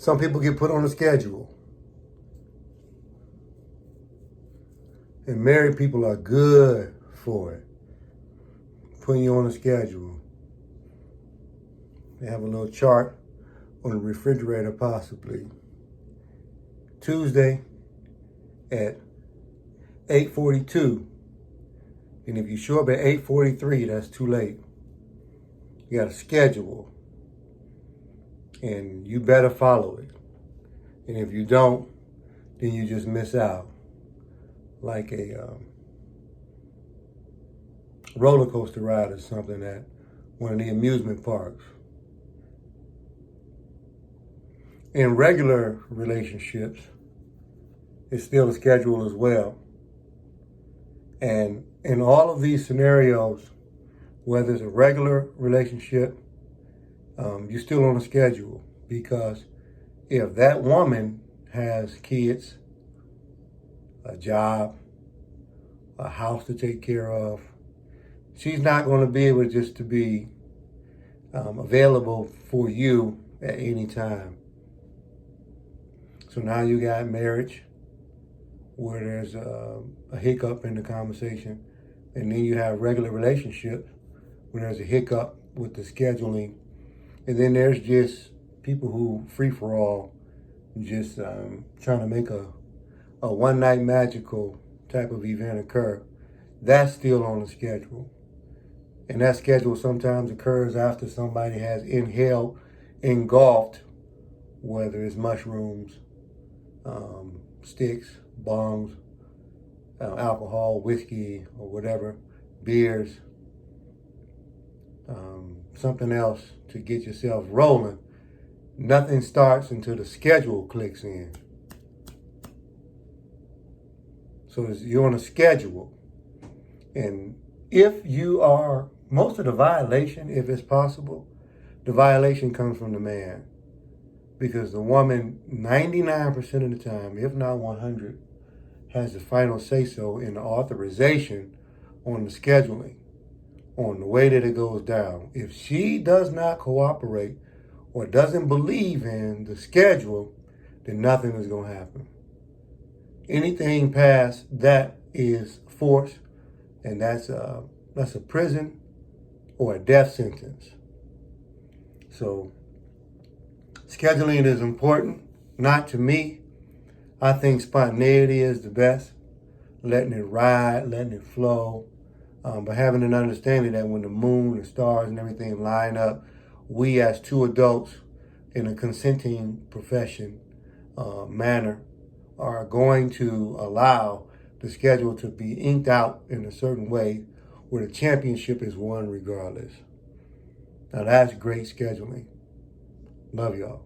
Some people get put on a schedule. And married people are good for it. Putting you on a schedule. They have a little chart on the refrigerator possibly. Tuesday at 8:42. And if you show up at 8:43, that's too late. You got a schedule. And you better follow it. And if you don't, then you just miss out. Like a roller coaster ride or something at one of the amusement parks. In regular relationships, it's still a schedule as well. And in all of these scenarios, whether it's a regular relationship, you're still on a schedule, because if that woman has kids, a job, a house to take care of, she's not going to be able just to be available for you at any time. So now you got marriage where there's a hiccup in the conversation, and then you have regular relationships where there's a hiccup with the scheduling, and then there's just people who free for all, just trying to make a one night magical type of event occur. That's still on the schedule. And that schedule sometimes occurs after somebody has engulfed, whether it's mushrooms, sticks, bongs, alcohol, whiskey, or whatever, beers, something else to get yourself rolling. Nothing starts until the schedule clicks in. So you're on a schedule. And if you are, most of the violation, if it's possible, the violation comes from the man. Because the woman, 99% of the time, if not 100, has the final say-so in the authorization on the scheduling, on the way that it goes down. If she does not cooperate or doesn't believe in the schedule, then nothing is going to happen. Anything past that is force, and that's a prison or a death sentence. So scheduling is important, not to me. I think spontaneity is the best, letting it ride, letting it flow, but having an understanding that when the moon, the stars, and everything line up, we as two adults in a consenting profession manner are going to allow the schedule to be inked out in a certain way where the championship is won regardless. Now that's great scheduling. Love y'all.